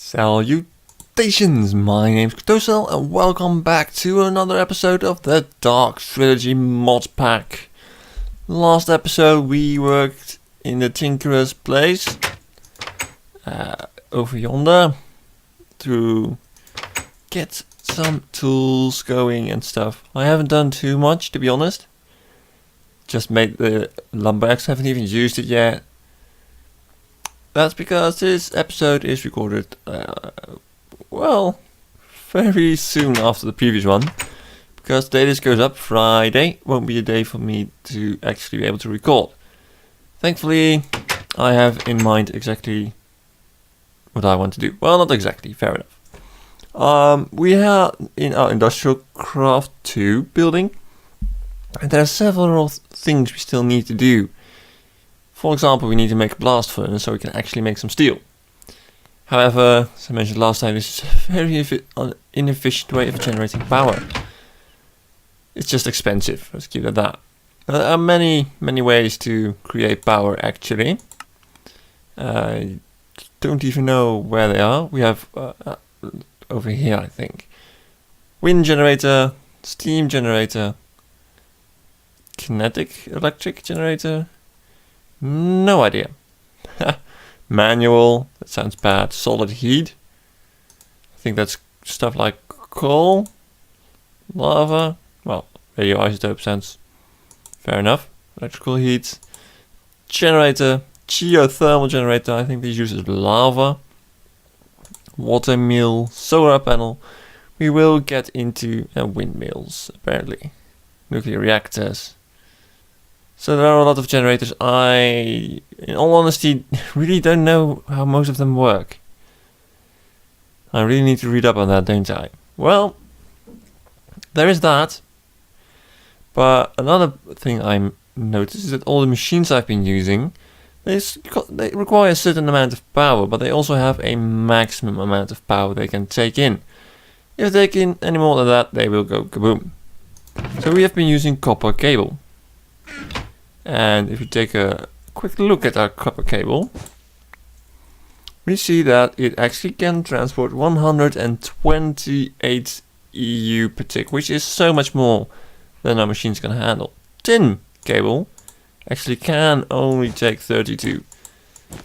Salutations, my name's Kartosael and welcome back to another episode of the Dark Trilogy mod pack. Last episode we worked in the Tinkerer's place over yonder to get some tools going and stuff. I haven't done too much, to be honest. Just made the lumber axe, haven't even used it yet. That's because this episode is recorded, well, very soon after the previous one. Because the day this goes up, Friday, won't be a day for me to actually be able to record. Thankfully, I have in mind exactly what I want to do. Well, not exactly, fair enough. We are in our Industrial Craft 2 building. And there are several things we still need to do. For example, we need to make a blast furnace so we can actually make some steel. However, as I mentioned last time, this is a very inefficient way of generating power. It's just expensive, let's keep it at that. There are many ways to create power actually. I don't even know where they are. We have over here, I think. Wind generator, steam generator, kinetic electric generator. No idea. Manual, that sounds bad. Solid heat. I think that's stuff like coal, lava. Well, radioisotope sounds fair enough. Electrical heat. Generator, geothermal generator. I think this uses lava. Water mill, solar panel. We will get into windmills, apparently. Nuclear reactors. So there are a lot of generators. I, in all honesty, really don't know how most of them work. I really need to read up on that, don't I? Well, there is that. But another thing I noticed is that all the machines I've been using, they require a certain amount of power, but they also have a maximum amount of power they can take in. If they take in any more than that, they will go kaboom. So we have been using copper cable. And if you take a quick look at our copper cable, we see that it actually can transport 128 EU per tick, which is so much more than our machines can handle. Tin cable actually can only take 32.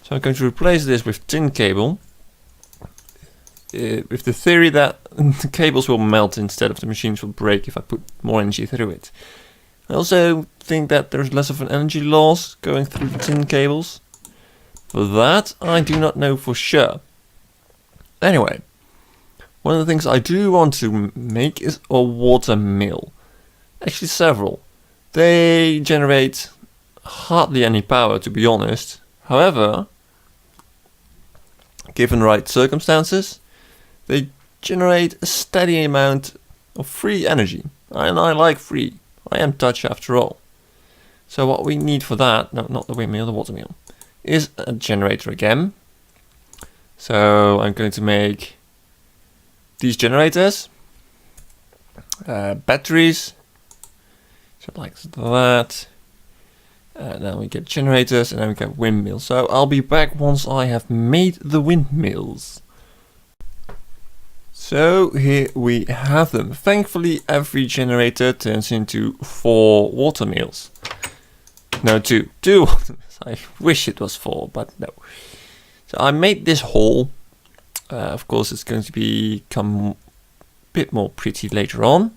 So I'm going to replace this with tin cable, with the theory that the cables will melt instead of the machines will break if I put more energy through it. I also think that there's less of an energy loss going through the tin cables. For that, I do not know for sure. Anyway, one of the things I do want to make is a water mill. Actually several. They generate hardly any power, to be honest. However, given right circumstances, they generate a steady amount of free energy. And I like free. I am Dutch after all. So what we need for that, no, not the windmill, the water mill, is a generator again. So I'm going to make these generators, batteries, so like that. And then we get generators and then we get windmills. So I'll be back once I have made the windmills. So here we have them. Thankfully every generator turns into 4 water mills. No, 2. 2 water mills. I wish it was 4, but no. So I made this hole. Of course it's going to become a bit more pretty later on.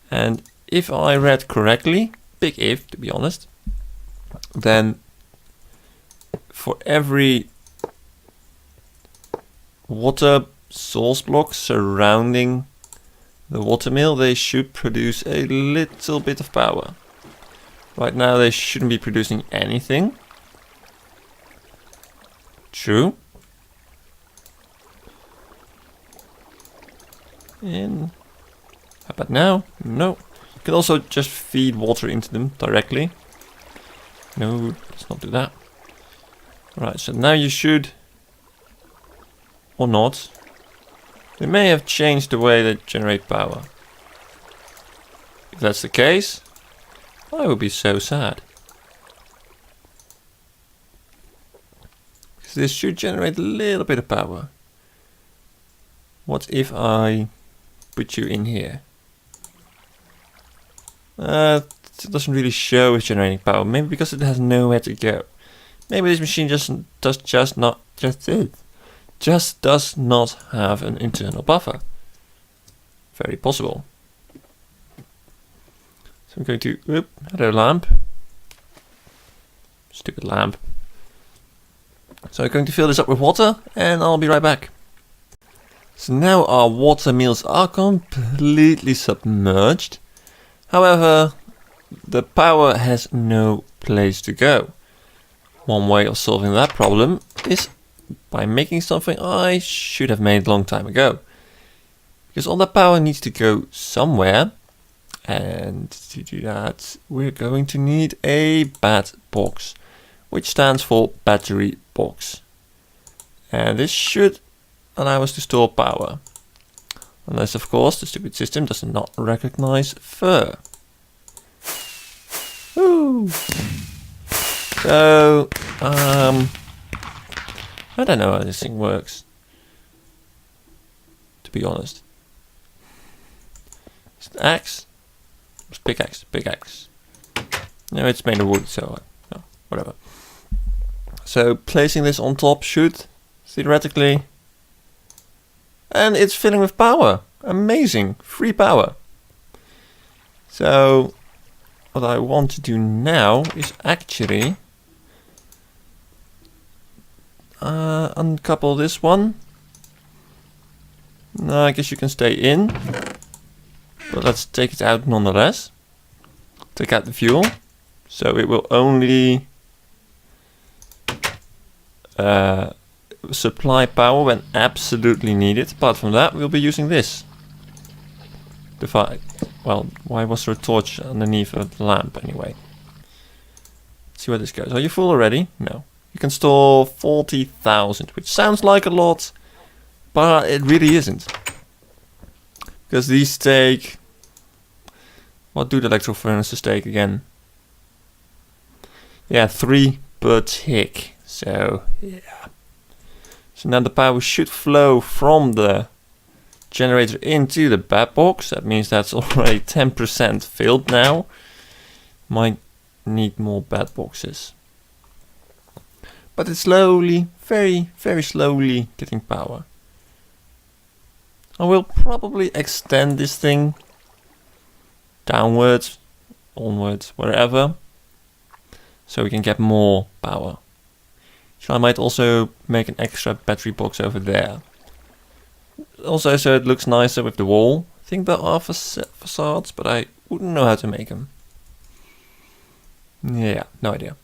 And if I read correctly, big if to be honest, then for every water source block surrounding the water mill, they should produce a little bit of power. Right now they shouldn't be producing anything. True. And how about now? No. You can also just feed water into them directly. No, let's not do that. Alright, so now you should, or not, they may have changed the way they generate power. If that's the case, I would be so sad. because this should generate a little bit of power. What if I put you in here? It doesn't really show it's generating power. Maybe because it has nowhere to go. Maybe this machine just does not have an internal buffer. Very possible. So I'm going to, hello lamp. Stupid lamp. So I'm going to fill this up with water and I'll be right back. So now our water meals are completely submerged. However, the power has no place to go. One way of solving that problem is by making something I should have made a long time ago. Because all that power needs to go somewhere. And to do that, we're going to need a bat box, which stands for battery box. And this should allow us to store power. Unless, of course, the stupid system does not recognize fur. Woo! So, I don't know how this thing works, to be honest. Is it axe? It's pickaxe, pickaxe. No, it's made of wood, so no, whatever. So placing this on top should, theoretically, and it's filling with power. Amazing, free power. So what I want to do now is actually uncouple this one. No, I guess you can stay in, but let's take it out nonetheless. Take out the fuel, so it will only supply power when absolutely needed. Apart from that, we'll be using this. Well, why was there a torch underneath a lamp anyway? Let's see where this goes. Are you full already? No. You can store 40,000, which sounds like a lot, but it really isn't. Because these take... What do the electro furnaces take again? Yeah, 3 per tick. So, yeah. So now the power should flow from the generator into the bat box. That means that's already 10% filled now. Might need more bat boxes. But it's slowly, very, very slowly getting power. I will probably extend this thing downwards, onwards, wherever, so we can get more power. So I might also make an extra battery box over there. Also, so it looks nicer with the wall. I think there are facades, but I wouldn't know how to make them. Yeah, no idea.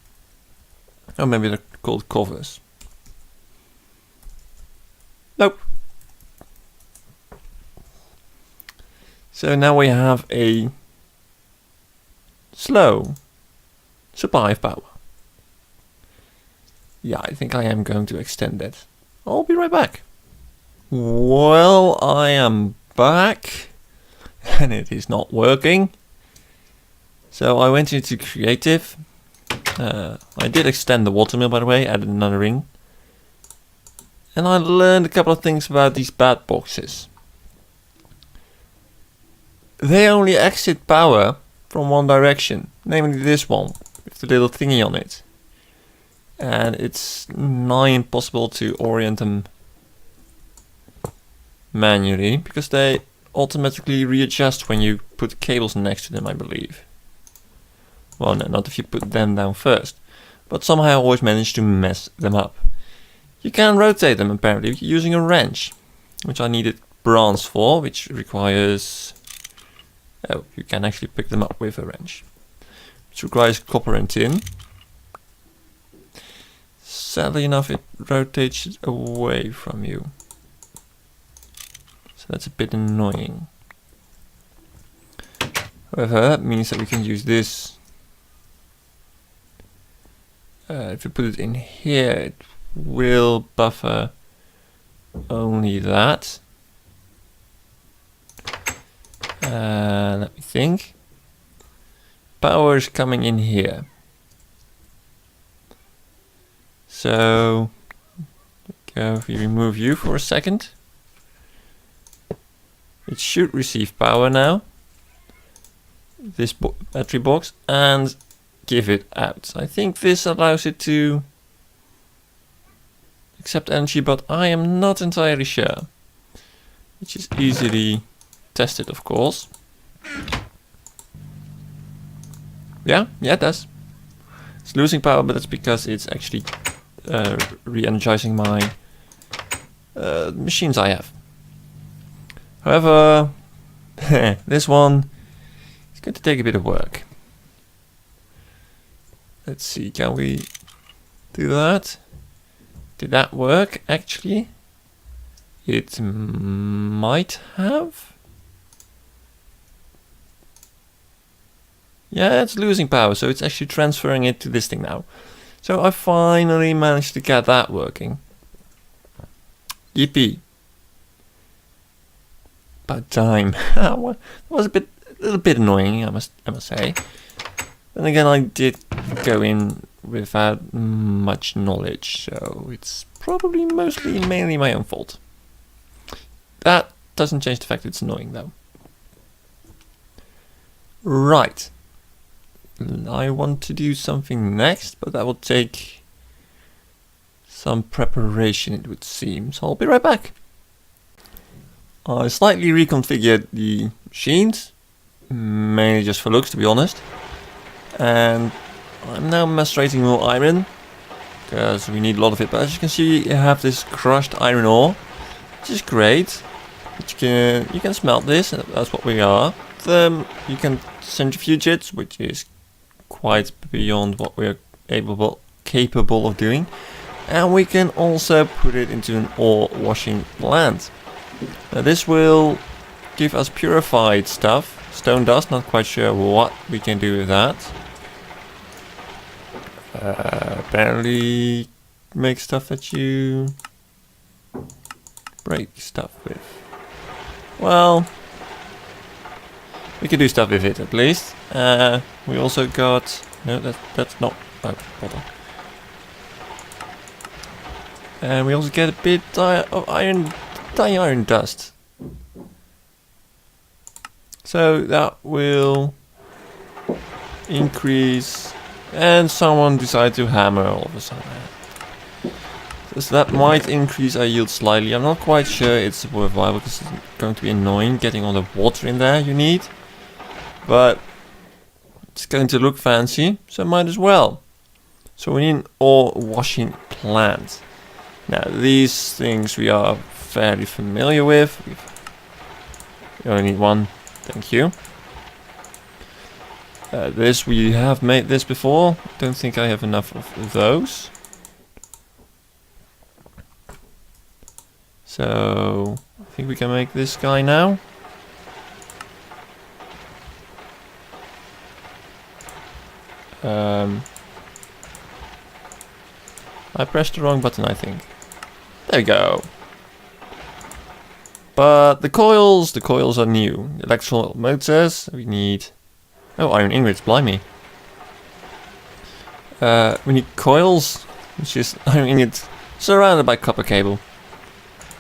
Oh, maybe they're called covers. Nope. So now we have a slow supply of power. Yeah, I think I am going to extend it. I'll be right back. Well, I am back and it is not working. So I went into creative. I did extend the watermill, by the way, added another ring. And I learned a couple of things about these bat boxes. They only exit power from one direction, namely this one, with the little thingy on it. And it's nigh impossible to orient them manually, because they automatically readjust when you put cables next to them, I believe. Well, no, not if you put them down first. But somehow I always manage to mess them up. You can rotate them apparently using a wrench, which I needed bronze for, which requires... Oh, you can actually pick them up with a wrench. Which requires copper and tin. Sadly enough, it rotates away from you. So that's a bit annoying. However, that means that we can use this. If we put it in here, it will buffer only that. Let me think. Power is coming in here. So go if we remove you for a second. It should receive power now. This battery box, and give it out. I think this allows it to accept energy, but I am not entirely sure. Which is easily tested, of course. Yeah, it does. It's losing power, but that's because it's actually re-energizing my machines I have. However, this one is going to take a bit of work. Let's see, can we do that? Did that work, actually? It might have. Yeah, it's losing power, so it's actually transferring it to this thing now. So I finally managed to get that working. Yippee. About time. That was a little bit annoying, I must say. Then again, I did go in without much knowledge, so it's probably mainly my own fault. That doesn't change the fact it's annoying, though. Right. I want to do something next, but that will take some preparation, it would seem. So I'll be right back. I slightly reconfigured the machines, mainly just for looks, to be honest. And I'm now macerating more iron, because we need a lot of it. But as you can see, you have this crushed iron ore, which is great. You can smelt this, and that's what we are. You can centrifuge it, which is quite beyond what we're capable of doing. And we can also put it into an ore washing plant. Now this will give us purified stuff. Stone dust, not quite sure what we can do with that. Apparently make stuff that you break stuff with. Well, we can do stuff with it at least. We also got... No, that's not... Oh, hold on. And we also get a bit of iron dust. So that will increase... And someone decided to hammer all of a sudden. So that might increase our yield slightly. I'm not quite sure it's worthwhile because it's going to be annoying getting all the water in there you need. But it's going to look fancy, so might as well. So we need an ore washing plant. Now these things we are fairly familiar with. We only need one. Thank you. This, we have made this before. Don't think I have enough of those. So I think we can make this guy now. I pressed the wrong button, I think. There we go. But the coils are new. Electrical motors, we need... Oh, iron ingots, blimey. We need coils, which is iron ingots surrounded by copper cable.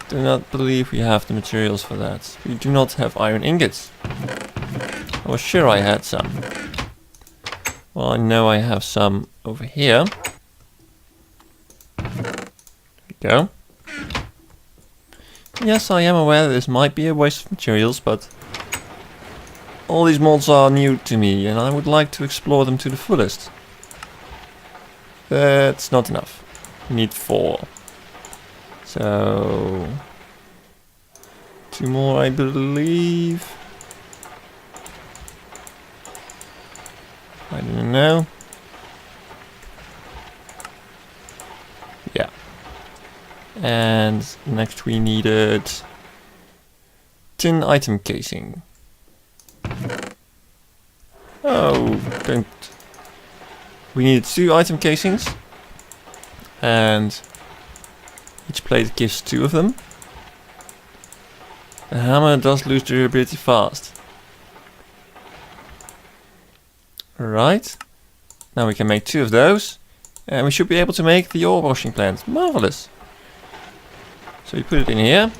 Do not believe we have the materials for that. We do not have iron ingots. I was sure I had some. Well, I know I have some over here. There we go. Yes, I am aware that this might be a waste of materials, but all these mods are new to me and I would like to explore them to the fullest. That's not enough. We need 4. So 2 more, I believe. I don't know. Yeah. And next we needed tin item casing. Oh, don't. We needed 2 item casings. And each plate gives 2 of them. The hammer does lose durability fast. Right. Now we can make 2 of those. And we should be able to make the ore washing plant. Marvelous. So you put it in here.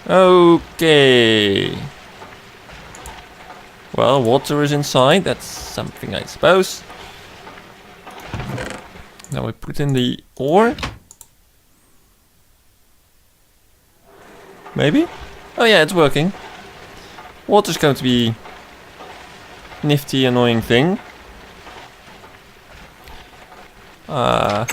Okay. Well, water is inside. That's something, I suppose. Now we put in the ore. Maybe? Oh yeah, it's working. Water's going to be nifty, annoying thing. I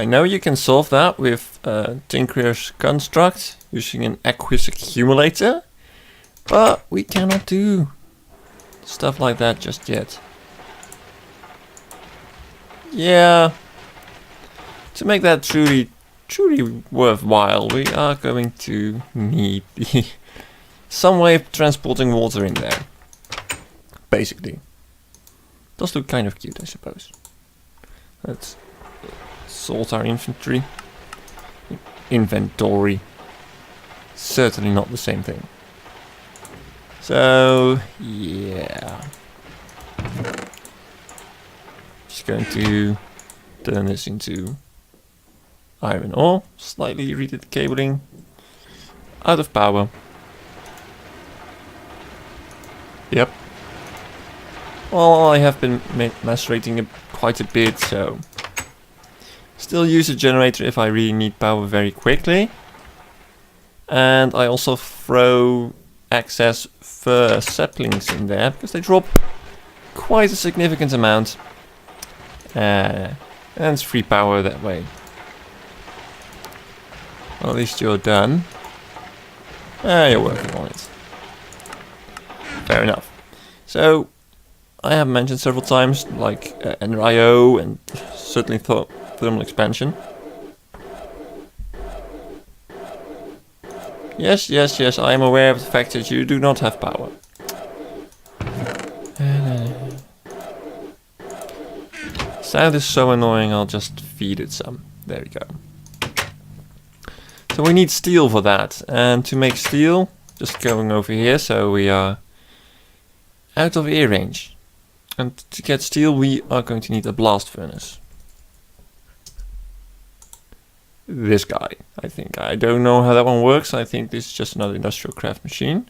know you can solve that with Tinkerer's construct using an aqueous accumulator, but we cannot do stuff like that just yet. Yeah, to make that truly worthwhile, we are going to need some way of transporting water in there. Basically. Does look kind of cute, I suppose. Let's sort our inventory. Inventory. Certainly not the same thing. So, yeah. Just going to turn this into iron ore. Slightly redid the cabling. Out of power. Yep. Well, I have been macerating it quite a bit, so still use a generator if I really need power very quickly. And I also throw excess fir saplings in there because they drop quite a significant amount. And it's free power that way. Well, at least you're done. You're working on it. Fair enough. So, I have mentioned several times, like NRIO and certainly thermal expansion. Yes, I am aware of the fact that you do not have power. Sound is so annoying, I'll just feed it some. There we go. So we need steel for that, and to make steel, just going over here, so we are out of ear range. And to get steel we are going to need a blast furnace. This guy, I think. I don't know how that one works. I think this is just another industrial craft machine.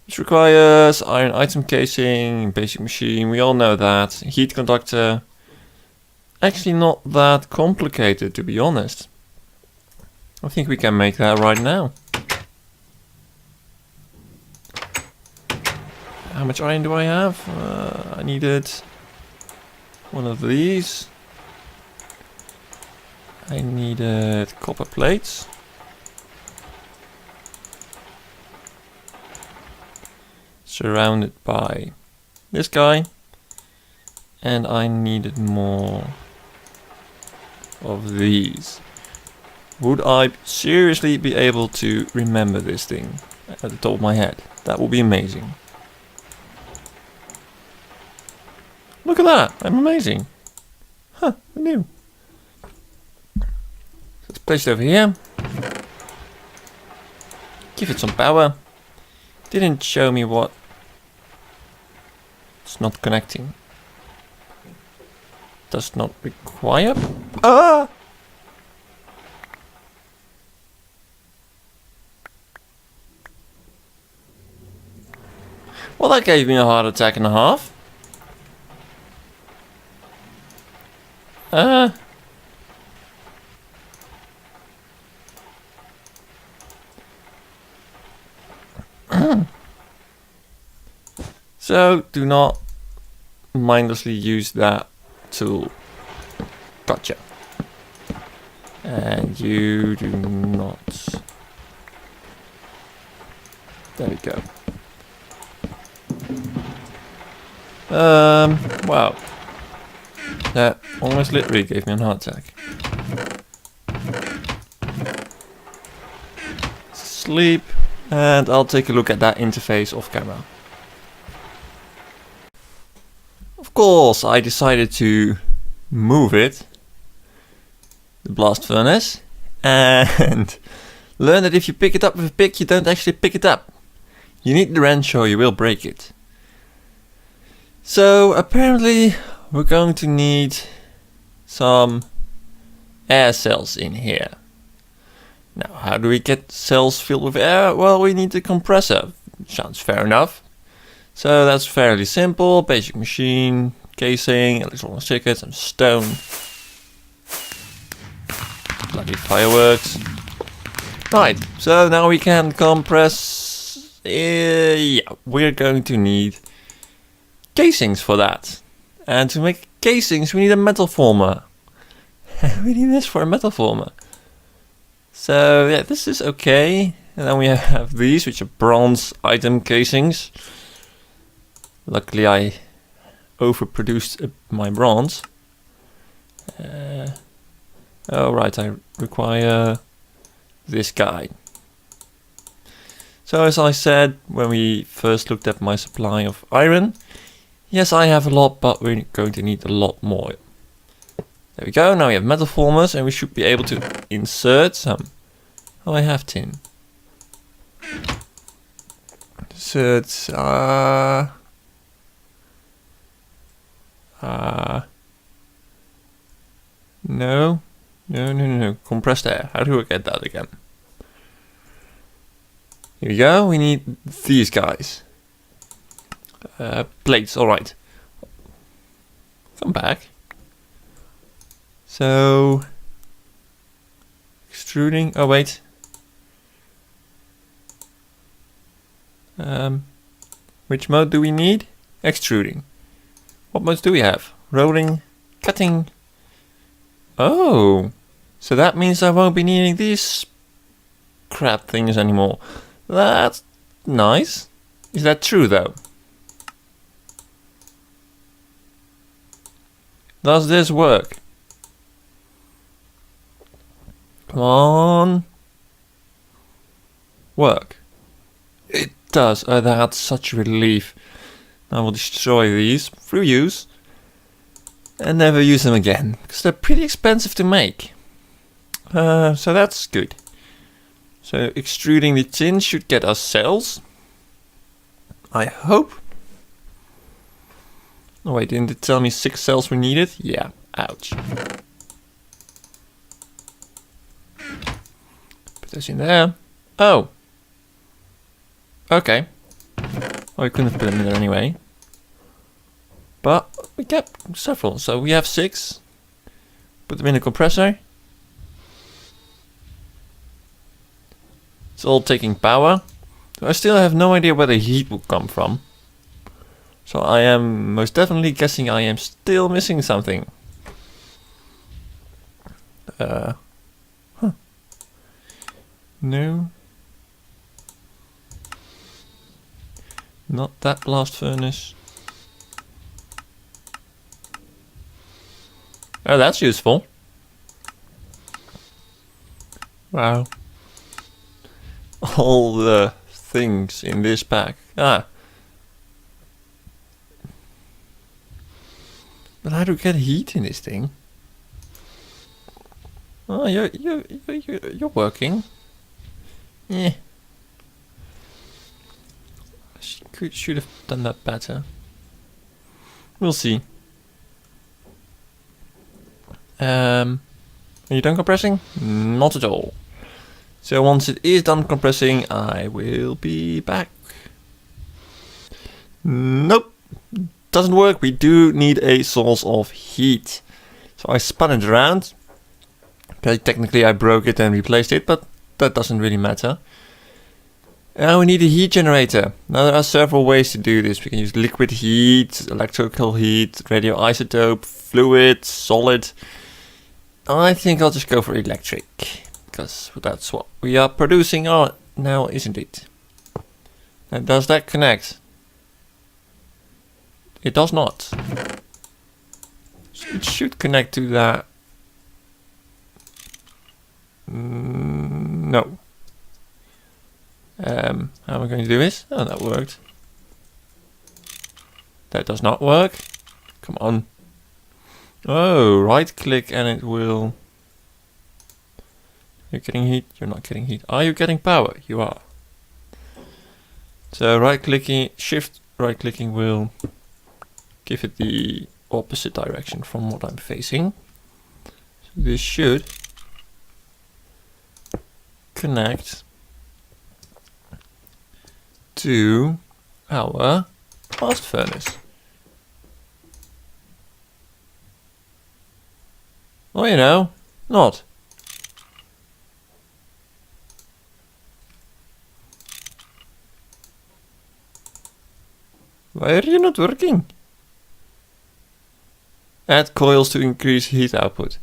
Which requires iron item casing, basic machine, we all know that. Heat conductor. Actually not that complicated, to be honest. I think we can make that right now. How much iron do I have? I needed one of these. I needed copper plates. Surrounded by this guy. And I needed more of these. Would I seriously be able to remember this thing at the top of my head? That would be amazing. Look at that, I'm amazing. Huh, who knew? Let's place it over here. Give it some power. Didn't show me what. It's not connecting. Does not require. Ah! Well, that gave me a heart attack and a half. So, do not mindlessly use that tool. Gotcha. And you do not. There we go. Wow. That almost literally gave me a heart attack. Sleep, and I'll take a look at that interface off camera. Of course, I decided to move it, the blast furnace, and learn that if you pick it up with a pick, you don't actually pick it up. You need the wrench or you will break it. So apparently we're going to need some air cells in here. Now, how do we get cells filled with air? Well, we need a compressor. Sounds fair enough. So that's fairly simple. Basic machine, casing, electronic circuits, and stone. Bloody fireworks. Right, so now we can compress. Yeah, we're going to need casings for that. And to make casings, we need a metal former. We need this for a metal former. So yeah, this is okay. And then we have these, which are bronze item casings. Luckily, I overproduced my bronze. Oh right, I require this guy. So as I said when we first looked at my supply of iron, yes, I have a lot, but we're going to need a lot more. There we go, now we have metal formers and we should be able to insert some. Oh, I have tin. Insert, no, compressed air. How do I get that again? Here we go, we need these guys. Plates, alright. Come back. So, extruding, oh wait. Which mode do we need? Extruding. What modes do we have? Rolling, cutting. Oh, so that means I won't be needing these crap things anymore. That's nice. Is that true though? Does this work? Come on. Work. It does. Oh, that's such a relief. I will destroy these through use and never use them again because they're pretty expensive to make. So that's good. So extruding the tin should get us cells. I hope. Oh wait, didn't it tell me 6 cells were needed? Yeah, ouch. Put those in there. Oh. Okay. Well, we couldn't have put them in there anyway. But we kept several, so we have 6. Put them in the compressor. It's all taking power. So I still have no idea where the heat will come from. So I am most definitely guessing I am still missing something. No. Not that blast furnace. Oh, that's useful. Wow. All the things in this pack. Ah. But how do we get heat in this thing? Oh, you're working. Yeah. Should have done that better. We'll see. Are you done compressing? Not at all. So once it is done compressing, I will be back. Nope. Doesn't work. We do need a source of heat. So I spun it around. Okay, technically I broke it and replaced it, but that doesn't really matter. Now we need a heat generator. Now there are several ways to do this. We can use liquid heat, electrical heat, radioisotope, fluid, solid. I think I'll just go for electric, because that's what we are producing now, isn't it? Now, does that connect? It does not. It should connect to that. No. How am I going to do this? Oh, that worked. That does not work. Come on. Oh, right click and it will... You're getting heat? You're not getting heat. Are you getting power? You are. So right clicking, shift right clicking will give it the opposite direction from what I'm facing. So this should connect to our blast furnace. Well, you know, not. Why are you not working? Add coils to increase heat output.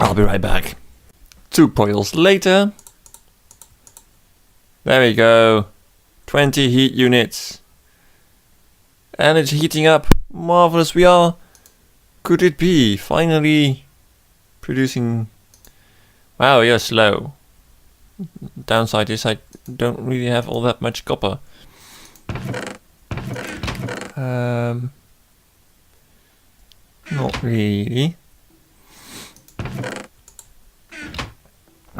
I'll be right back. 2 coils later. There we go. 20 heat units. And it's heating up. Marvelous we are. Could it be? Finally producing. Wow, you're slow. Downside is I don't really have all that much copper. Not really.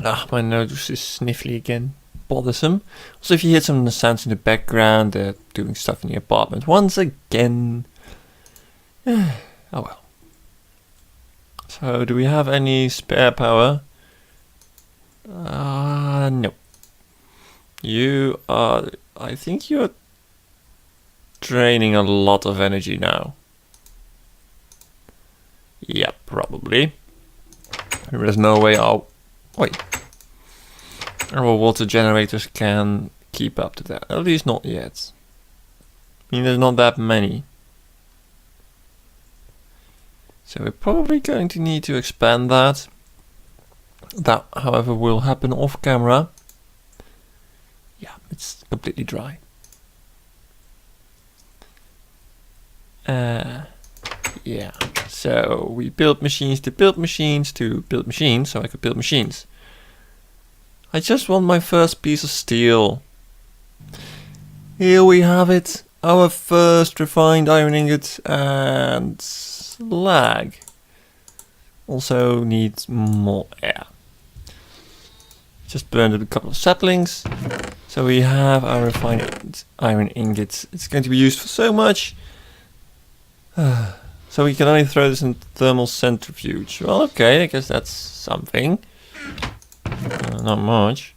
Ah, my nose is sniffly again. Bothersome. Also, if you hear some sounds in the background, they're doing stuff in the apartment once again. Oh well. So, do we have any spare power? No. You are... I think you're draining a lot of energy now. Yeah, probably. There's no way our water generators can keep up to that. At least not yet. I mean, there's not that many. So we're probably going to need to expand that. That, however, will happen off camera. Yeah, it's completely dry. Yeah, so we built machines to build machines to build machines, so I could build machines. I just want my first piece of steel. Here we have it, our first refined iron ingot and slag. Also needs more air. Just burned a couple of saplings. So we have our refined iron ingots. It's going to be used for so much. So we can only throw this in thermal centrifuge. Well, okay, I guess that's something. Not much.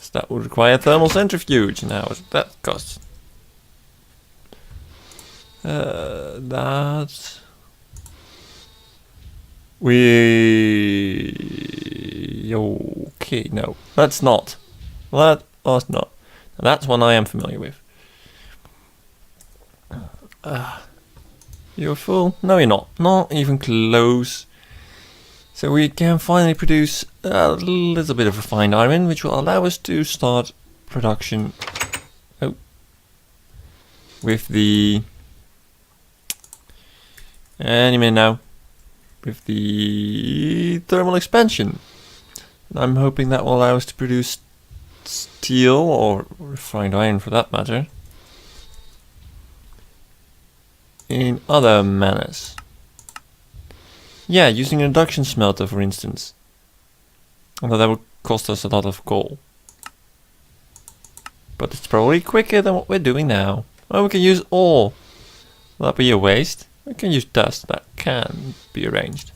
So that would require thermal centrifuge. Now, what would that cost? That... Okay, no, that's not. That was not. Now, that's one I am familiar with. You're full? No, you're not. Not even close. So we can finally produce a little bit of refined iron, which will allow us to start production. Oh, with the... Any minute now. With the thermal expansion. And I'm hoping that will allow us to produce steel, or refined iron for that matter, in other manners. Yeah, using an induction smelter, for instance. Although that would cost us a lot of coal. But it's probably quicker than what we're doing now. Oh, we can use ore. Will that be a waste? We can use dust. That can be arranged.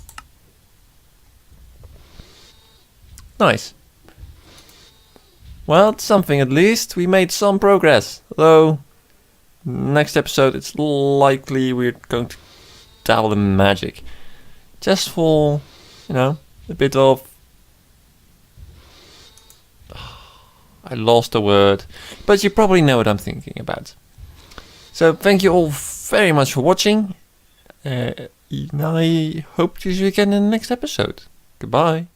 Nice. Well, it's something at least. We made some progress. Though, next episode it's likely we're going to dabble in magic. Just for, you know, a bit of... I lost a word. But you probably know what I'm thinking about. So, thank you all very much for watching. And I hope to see you again in the next episode. Goodbye.